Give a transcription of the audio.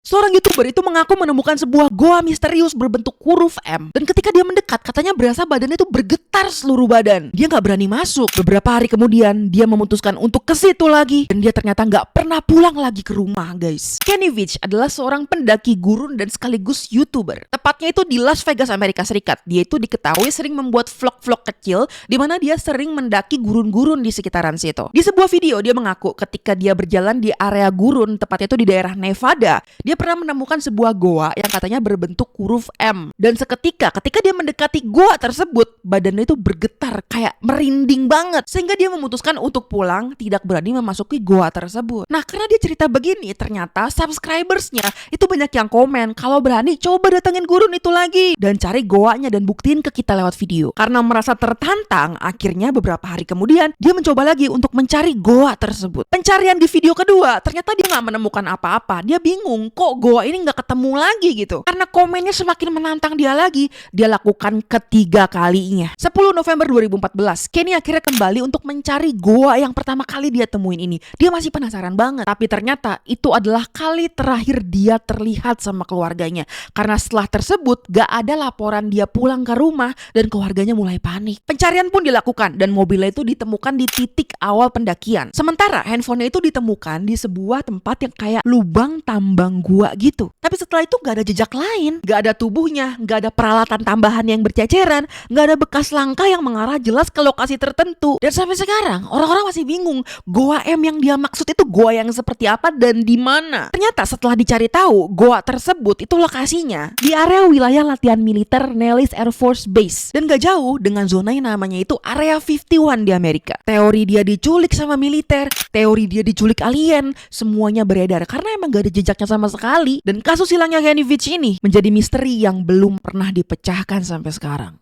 Seorang YouTuber itu mengaku menemukan sebuah goa misterius berbentuk huruf M. Dan ketika dia mendekat, katanya berasa badannya itu bergetar seluruh badan. Dia nggak berani masuk. Beberapa hari kemudian, dia memutuskan untuk ke situ lagi. Dan dia ternyata nggak pernah pulang lagi ke rumah, guys. Kenny Veach adalah seorang pendaki gurun dan sekaligus YouTuber. Tepatnya itu di Las Vegas, Amerika Serikat. Dia itu diketahui sering membuat vlog-vlog kecil di mana dia sering mendaki gurun-gurun di sekitaran situ. Di sebuah video, dia mengaku ketika dia berjalan di area gurun, tepatnya itu di daerah Nevada, dia pernah menemukan sebuah goa yang katanya berbentuk huruf M. Dan ketika dia mendekati goa tersebut, badannya itu bergetar kayak merinding banget. Sehingga dia memutuskan untuk pulang, tidak berani memasuki goa tersebut. Nah, karena dia cerita begini, ternyata subscribersnya itu banyak yang komen, kalau berani coba datengin gurun itu lagi dan cari goanya dan buktiin ke kita lewat video. Karena merasa tertantang, akhirnya beberapa hari kemudian dia mencoba lagi untuk mencari goa tersebut. Pencarian di video kedua, ternyata dia nggak menemukan apa-apa. Dia bingung, kok goa ini nggak ketemu lagi gitu. Karena komennya semakin menantang dia lagi, dia lakukan ketiga kalinya. 10 November 2014, Kenny akhirnya kembali untuk mencari goa yang pertama kali dia temuin ini. Dia masih penasaran banget, tapi ternyata itu adalah kali terakhir dia terlihat sama keluarganya. Karena setelah tersebut, gak ada laporan dia pulang ke rumah dan keluarganya mulai panik. Pencarian pun dilakukan dan mobilnya itu ditemukan di titik awal pendakian. Sementara handphonenya itu ditemukan di sebuah tempat yang kayak lubang tambang gua gitu. Tapi setelah itu gak ada jejak lain, gak ada tubuhnya, gak ada peralatan tambahan yang berceceran, gak ada bekas langkah yang mengarah jelas ke lokasi tertentu. Dan sampai sekarang orang-orang masih bingung goa M yang dia maksud itu goa yang seperti apa dan di mana. Ternyata setelah dicari tahu, goa tersebut itu lokasinya di area wilayah latihan militer Nellis Air Force Base dan gak jauh dengan zona yang namanya itu Area 51 di Amerika. Teori dia diculik sama militer, teori dia diculik alien, semuanya beredar karena emang gak ada jejaknya sama sekali. Dan kasus hilangnya Kenny Veach ini menjadi misteri yang belum pernah dipecahkan sampai sekarang.